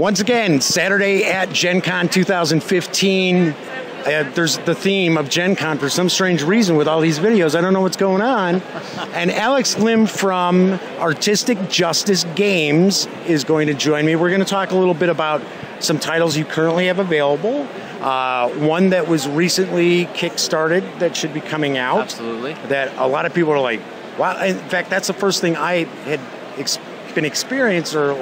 Once again, Saturday at Gen Con 2015. There's the theme of Gen Con for some strange reason with all these videos. I don't know what's going on. And Alex Lim from Artistic Justice Games is going to join me. We're going to talk a little bit about some titles you currently have available. One that was recently kickstarted that should be coming out. Absolutely. That a lot of people are like, wow. In fact, that's the first thing I had been experienced or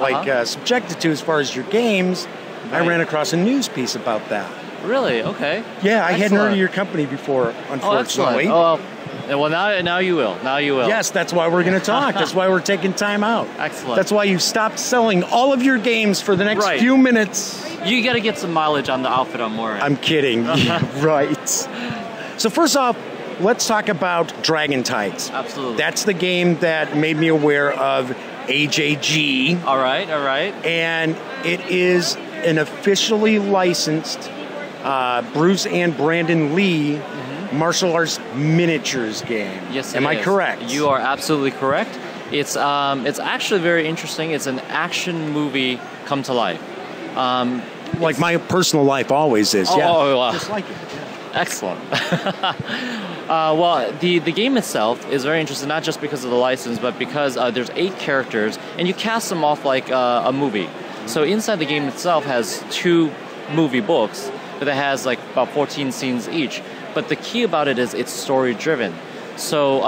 subjected to as far as your games. Right. I ran across a news piece about that. Really? Okay. Yeah, I hadn't heard of your company before, unfortunately. Oh, well, now you will. Now you will. Yes, that's why we're going to talk. That's why we're taking time out. Excellent. That's why you stopped selling all of your games for the next few minutes. You got to get some mileage on the outfit I'm wearing. I'm kidding. Right. So first off, let's talk about Dragon Tides. Absolutely. That's the game that made me aware of AJG. All right. And it is an officially licensed Bruce and Brandon Lee martial arts miniatures game. Yes, Am I correct? You are absolutely correct. It's actually very interesting. It's an action movie come to life. Like my personal life always is. Oh, wow. Just like it. Yeah. Excellent. Well, the game itself is very interesting, not just because of the license, but because there's 8 characters, and you cast them off like a movie. So inside the game itself has 2 movie books that has like about 14 scenes each. But the key about it is it's story driven. So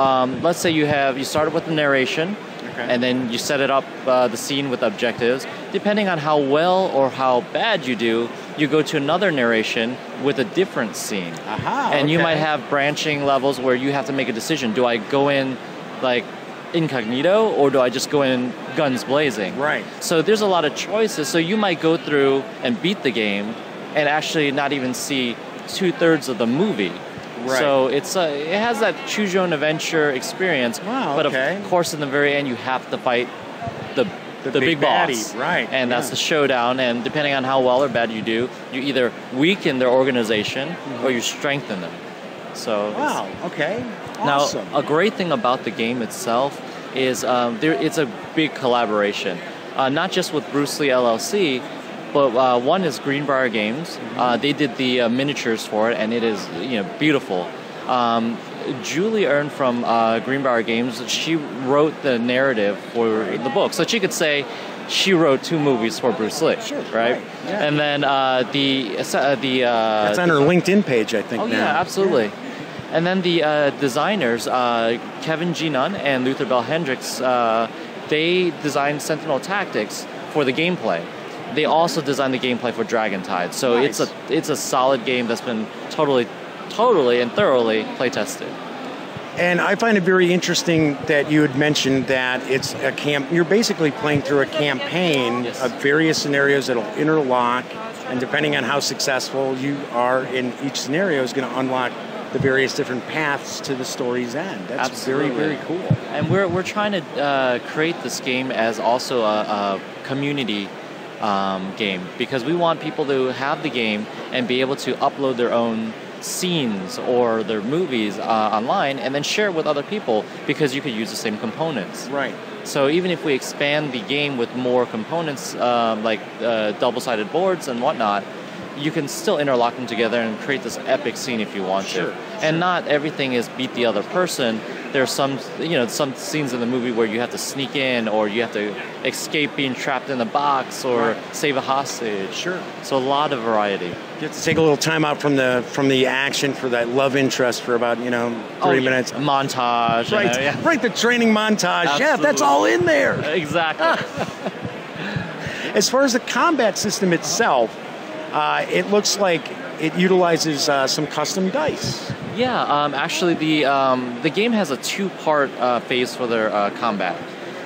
let's say you started with the narration, and then you set it up the scene with objectives. Depending on how well or how bad you do, you go to another narration with a different scene. And you might have branching levels where you have to make a decision. Do I go in like incognito, or do I just go in guns blazing? Right. So there's a lot of choices. So you might go through and beat the game and actually not even see 2/3 of the movie. Right. So it has that choose your own adventure experience. Wow. But of course, in the very end, you have to fight the big boss. Right. And that's the showdown. And depending on how well or bad you do, you either weaken their organization or you strengthen them. So wow. Okay. Awesome. Now, a great thing about the game itself is it's a big collaboration, not just with Bruce Lee LLC. But one is Greenbrier Games. They did the miniatures for it, and it is beautiful. Julie Earn from Greenbrier Games, she wrote the narrative for the book, so she could say she wrote 2 movies for Bruce Lee, right? Yeah. And then that's on her LinkedIn page, I think. Oh now. Yeah, absolutely. Yeah. And then the designers, Kevin G. Nunn and Luther Bell Hendricks, they designed Sentinel Tactics for the gameplay. They also designed the gameplay for Dragon Tide, so it's a solid game that's been totally and thoroughly play tested. And I find it very interesting that you had mentioned that it's a you're basically playing through a campaign of various scenarios that'll interlock, and depending on how successful you are in each scenario is going to unlock the various different paths to the story's end. That's very, very cool. And we're trying to create this game as also a community game, because we want people to have the game and be able to upload their own scenes or their movies online and then share it with other people, because you could use the same components. Right. So even if we expand the game with more components like double-sided boards and whatnot, you can still interlock them together and create this epic scene if you want to. And not everything is beat the other person. There's some scenes in the movie where you have to sneak in, or you have to escape being trapped in a box, or save a hostage. Sure. So a lot of variety. You have to take a little time out from the action for that love interest for about 30 minutes. Montage. Right. Right. The training montage. Absolutely. Yeah, that's all in there. Exactly. As far as the combat system itself, it looks like it utilizes some custom dice. Yeah, actually the game has a 2-part phase for their combat.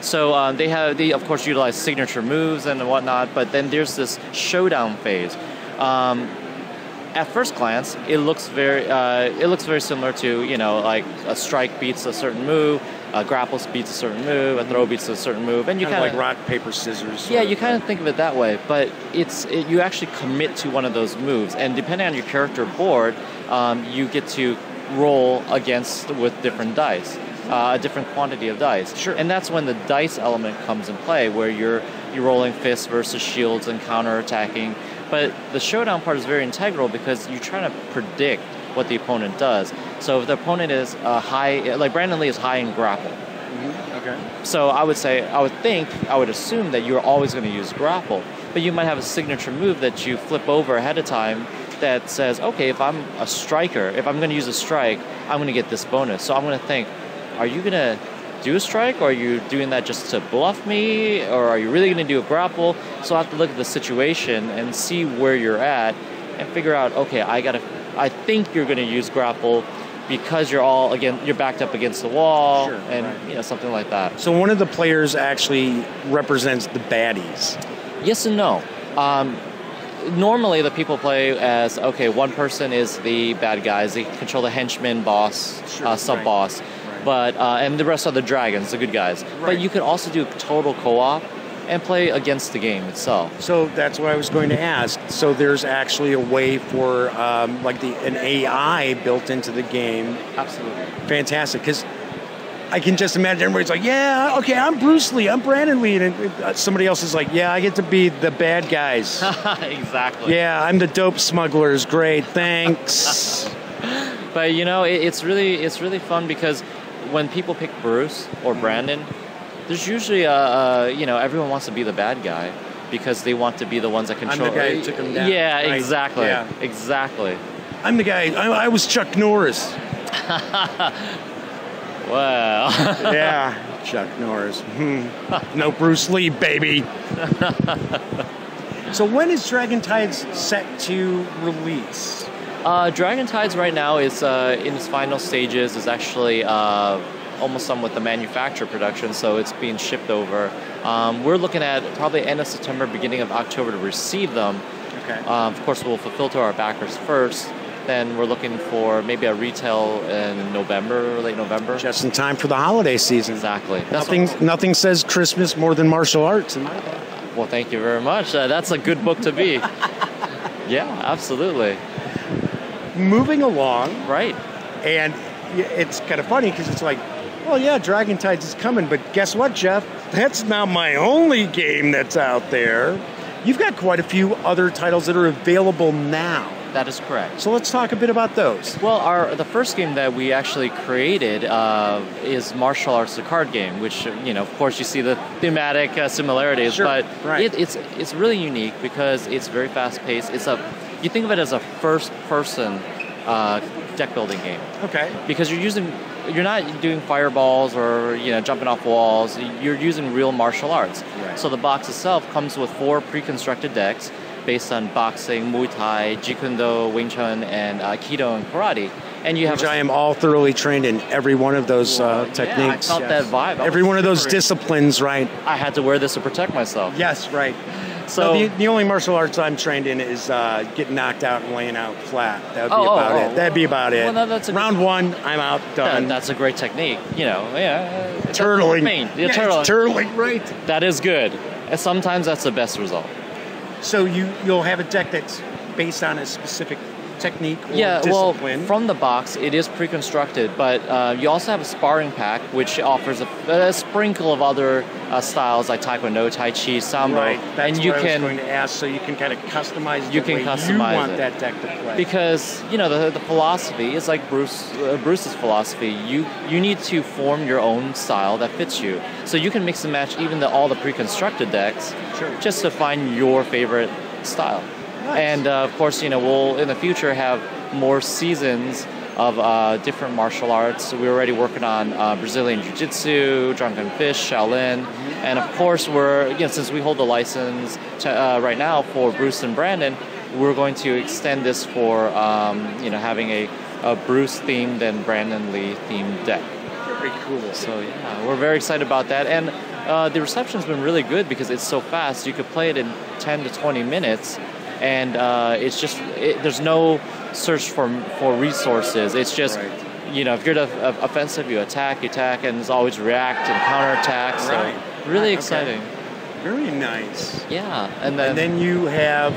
So they of course utilize signature moves and whatnot, but then there's this showdown phase. At first glance, it looks very similar to like a strike beats a certain move, a grapple beats a certain move, a throw beats a certain move, and you kind of like rock paper scissors. Yeah, you kind of think of it that way, but you actually commit to one of those moves, and depending on your character board, you get to roll against with different dice. a different quantity of dice. Sure. And that's when the dice element comes in play, where you're rolling fists versus shields and counterattacking. But the showdown part is very integral because you're trying to predict what the opponent does. So if the opponent is high, like Brandon Lee is high in grapple. Okay. So I would assume that you're always going to use grapple, but you might have a signature move that you flip over ahead of time that says, okay, if I'm a striker, if I'm going to use a strike, I'm going to get this bonus. So I'm going to think, are you going to do a strike, or are you doing that just to bluff me, or are you really going to do a grapple? So I have to look at the situation and see where you're at and figure out, okay, I think you're going to use grapple because you're backed up against the wall, sure, and right. Something like that. So one of the players actually represents the baddies. Yes and no. Normally the people play as, okay, one person is the bad guys, they control the henchman, boss, sure, sub-boss, right. But and the rest are the dragons, the good guys. Right. But you could also do total co-op and play against the game itself. So that's what I was going to ask. So there's actually a way for an AI built into the game. Absolutely. Fantastic, because I can just imagine everybody's like, yeah, okay, I'm Bruce Lee, I'm Brandon Lee, and somebody else is like, yeah, I get to be the bad guys. Exactly. Yeah, I'm the dope smugglers. Great, thanks. But it's really fun because when people pick Bruce or Brandon, there's usually everyone wants to be the bad guy because they want to be the ones that control. I'm the guy who took him down. Yeah, right. exactly. Yeah. Exactly. I'm the guy. I was Chuck Norris. Wow. Yeah, Chuck Norris. No Bruce Lee, baby. So when is Dragon Tides set to release? Dragon Tides right now is in its final stages. Is actually almost done with the manufacturer production, so it's being shipped over. We're looking at probably end of September, beginning of October to receive them. Okay. Of course, we'll fulfill to our backers first. Then we're looking for maybe a retail in November, late November. Just in time for the holiday season. Exactly. Nothing says Christmas more than martial arts in my book. Well, thank you very much. That's a good book to be. Yeah, absolutely. Moving along. Right. And it's kind of funny because it's like, well, yeah, Dragon Tides is coming, but guess what, Jeff? That's not my only game that's out there. You've got quite a few other titles that are available now. That is correct. So let's talk a bit about those. Well, the first game that we actually created is Martial Arts, the card game, which, of course you see the thematic similarities, sure, but right. it's really unique because it's very fast-paced. You think of it as a first-person deck building game. Okay. Because you're not doing fireballs or jumping off walls. You're using real martial arts. Right. So the box itself comes with 4 pre-constructed decks based on boxing, Muay Thai, Jeet Kune Do, Wing Chun, and Aikido and Karate. And you have I am all thoroughly trained in every one of those techniques. Yeah, I felt that vibe. Every one of those disciplines, right? I had to wear this to protect myself. Yes, right. So the only martial arts I'm trained in is getting knocked out and laying out flat. That would be about it. That'd be about it. Well, that's Round 1, I'm out, done. That's a great technique. Turtling. Turtling, right. That is good. And sometimes that's the best result. So you'll have a deck that's based on a specific technique or discipline. Well, from the box, it is pre-constructed, but you also have a sparring pack, which offers a sprinkle of other styles like Taekwondo, Tai Chi, Sambo. Right, that's and you what can, I was going to ask, so you can kind of customize you the way you want that deck to play. Because, the philosophy is like Bruce's philosophy. You need to form your own style that fits you. So you can mix and match even all the pre-constructed decks just to find your favorite style. Nice. And of course, we'll in the future have more seasons of different martial arts. We're already working on Brazilian Jiu-Jitsu, Drunken Fish, Shaolin, and of course since we hold the license right now for Bruce and Brandon, we're going to extend this for having a Bruce-themed and Brandon Lee-themed deck. Very cool. So yeah, we're very excited about that, and the reception's been really good because it's so fast. You could play it in 10 to 20 minutes. And it's just there's no search for resources. It's just if you're offensive, you attack, and there's always react and counterattack. So really exciting. Okay. Very nice. Yeah, and then you have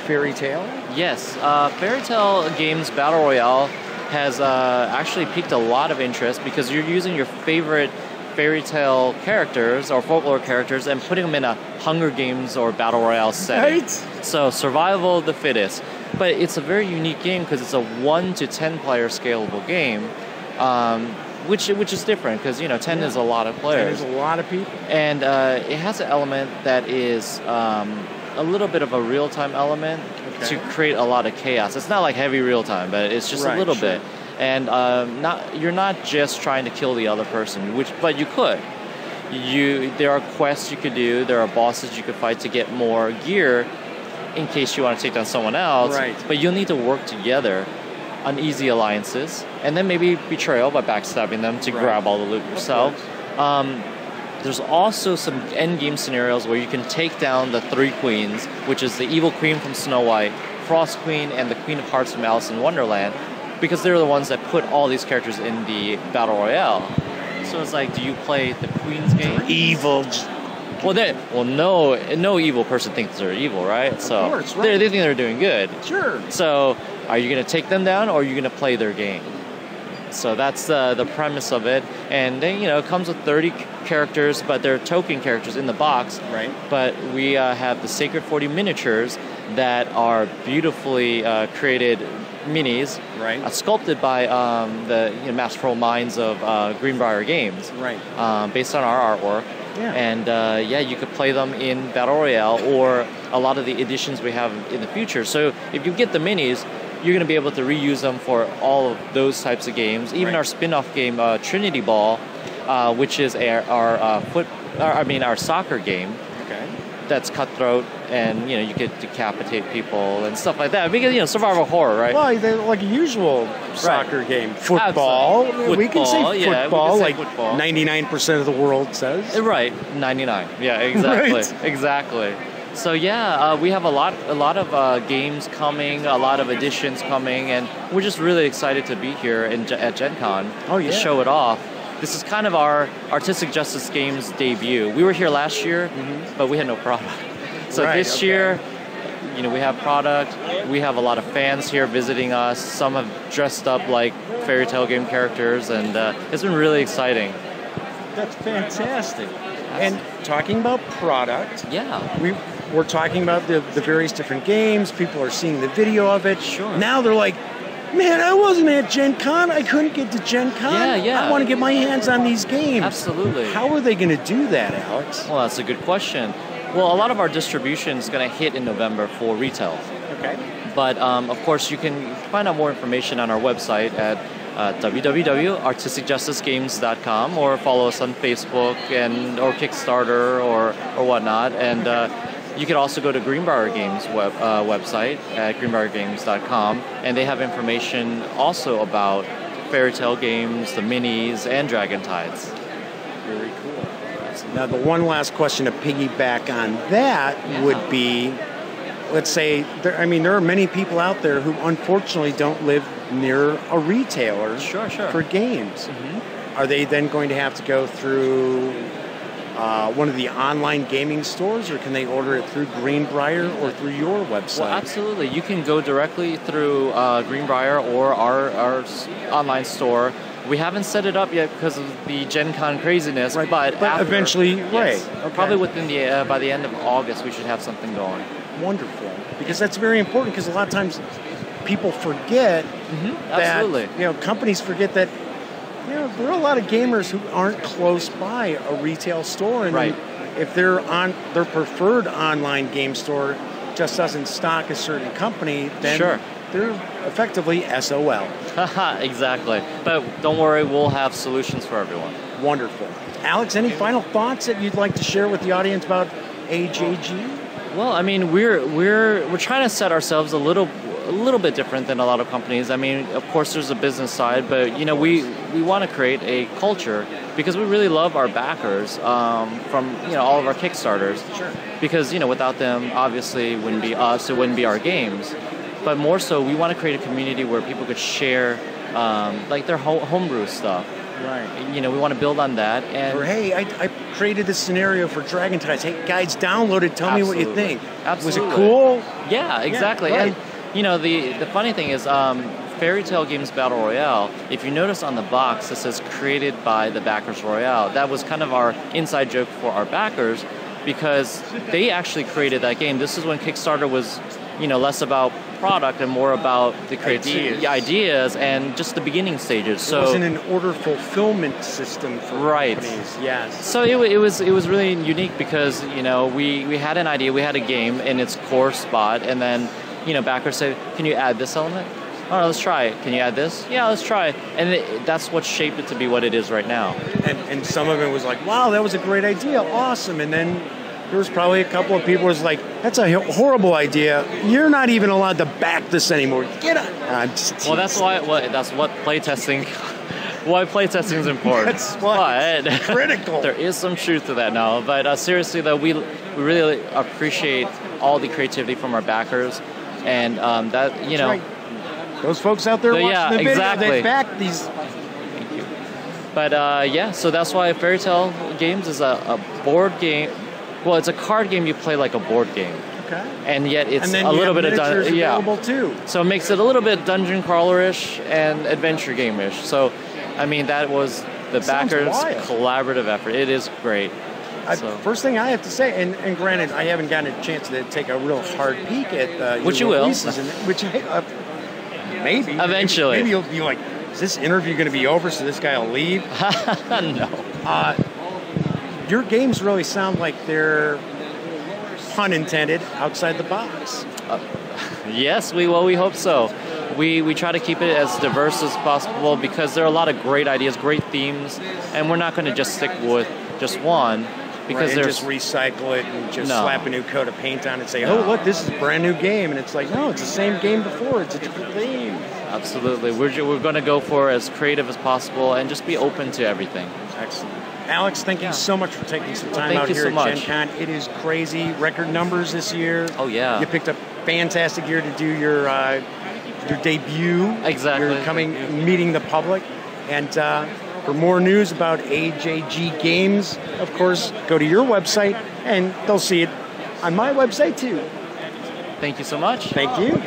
Fairytale. Yes, Fairytale games Battle Royale has actually piqued a lot of interest because you're using your favorite fairy tale characters or folklore characters and putting them in a Hunger Games or Battle Royale setting. Right. So survival of the fittest. But it's a very unique game because it's a 1 to 10 player scalable game, which is different because 10 is a lot of players. 10 is a lot of people. And it has an element that is a little bit of a real-time element to create a lot of chaos. It's not like heavy real-time, but it's just a little bit. And you're not just trying to kill the other person, but you could. There are quests you could do. There are bosses you could fight to get more gear in case you want to take down someone else. Right. But you'll need to work together on easy alliances, and then maybe betrayal by backstabbing them to grab all the loot yourself. There's also some endgame scenarios where you can take down the 3 queens, which is the evil queen from Snow White, Frost Queen, and the Queen of Hearts from Alice in Wonderland, because they're the ones that put all these characters in the Battle Royale. So it's like, do you play the Queen's game? Evil. Well, no evil person thinks they're evil, right? Of course, right. They think they're doing good. Sure. So are you going to take them down, or are you going to play their game? So that's the premise of it. And then, it comes with 30 characters, but they're token characters in the box. Right. But we have the Sacred 40 miniatures that are beautifully created minis, sculpted by the masterful minds of Greenbrier Games, based on our artwork. Yeah. And you could play them in Battle Royale or a lot of the editions we have in the future. So if you get the minis, you're going to be able to reuse them for all of those types of games. Even our spin-off game, Trinity Ball, which is our soccer game. Okay. That's cutthroat, and you could decapitate people and stuff like that. Because survival horror, right? Well, they're like a usual soccer game. Football. We can say football, like 99% of the world says. Right, 99. Yeah, exactly, exactly. So we have a lot of games coming, a lot of editions coming, and we're just really excited to be here at Gen Con to show it off. This is kind of our Artistic Justice Games debut. We were here last year, but we had no product. So this year, we have product. We have a lot of fans here visiting us. Some have dressed up like fairy tale game characters, and it's been really exciting. That's fantastic. And talking about product, we're talking about the various different games. People are seeing the video of it. Sure. Now they're like, man, I wasn't at Gen Con. I couldn't get to Gen Con. I want to get my hands on these games. Absolutely. How are they going to do that, Alex? Well, that's a good question. Well, a lot of our distribution is going to hit in November for retail. Okay. But, of course, you can find out more information on our website at www.artisticjusticegames.com, or follow us on Facebook or Kickstarter or whatnot. And you can also go to Greenbrier Games website at greenbriergames.com, and they have information also about fairy tale games, the minis, and Dragon Tides. Very cool. Now, the one last question to piggyback on that would be, let's say, there are many people out there who unfortunately don't live near a retailer for games. Are they then going to have to go through one of the online gaming stores, or can they order it through Greenbrier or through your website? Well, absolutely. You can go directly through Greenbrier or our online store. We haven't set it up yet because of the Gen Con craziness, but after, eventually, probably within by the end of August, we should have something going. Wonderful, because that's very important. Because a lot of times, people forget that companies forget that there are a lot of gamers who aren't close by a retail store, and if their preferred online game store just doesn't stock a certain company, then they're effectively SOL. Exactly. But don't worry, we'll have solutions for everyone. Wonderful. Alex, any final thoughts that you'd like to share with the audience about AJG? Well, we're trying to set ourselves a little bit different than a lot of companies. Of course, there's a business side, but we want to create a culture because we really love our backers from all of our Kickstarters. Sure. Because without them, obviously, it wouldn't be us. It wouldn't be our games. But more so, we want to create a community where people could share their homebrew stuff. Right. We want to build on that. Or hey, I created this scenario for Dragon Tides. Hey, guys, download it. Tell me what you think. Absolutely. Was it cool? Yeah, exactly. Yeah, right. And the funny thing is, Fairytale Games Battle Royale, if you notice on the box, it says created by the Backers Royale. That was kind of our inside joke for our backers, because they actually created that game. This is when Kickstarter was, less about product and more about the ideas and just the beginning stages. So it wasn't an order fulfillment system for companies. Yes. So it was really unique because we had an idea, we had a game in its core spot, and then backers said, "Can you add this element? All right, let's try it. Can you add this? Yeah, let's try it." And that's what shaped it to be what it is right now. And some of it was like, "Wow, that was a great idea, awesome," and then there was probably a couple of people who was like, "That's a horrible idea. You're not even allowed to back this anymore. Get on." Well, that's what playtesting. Why playtesting is important. That's why it's critical. There is some truth to that now. But seriously, though, we really appreciate all the creativity from our backers, and that right. Those folks out there watching the video, they back these. Thank you. But so that's why Fairytale Games is a board game. Well, it's a card game you play like a board game. Okay. And yet it's a little bit of available too. So it makes it a little bit dungeon crawler-ish and adventure game-ish. So, I mean, that was the backers' collaborative effort. It is great. First thing I have to say, and granted, I haven't gotten a chance to take a real hard peek at which you will. Maybe. Eventually. Maybe you'll be like, is this interview going to be over so this guy will leave? No. Your games really sound like they're, pun intended, outside the box. Yes, we hope so. We try to keep it as diverse as possible because there are a lot of great ideas, great themes, and we're not going to just stick with just one. Because and just recycle it and just slap a new coat of paint on it and say, "Oh, look, this is a brand new game," and it's like, no, it's the same game before. It's a different theme. Absolutely, we're going to go for as creative as possible and just be open to everything. Excellent, Alex. Thank you so much for taking some time out here at Gen Con. It is crazy, record numbers this year. Oh yeah, you picked a fantastic year to do your debut. Exactly, you're meeting the public, and. For more news about AJG Games, of course, go to your website, and they'll see it on my website, too. Thank you so much. Thank you.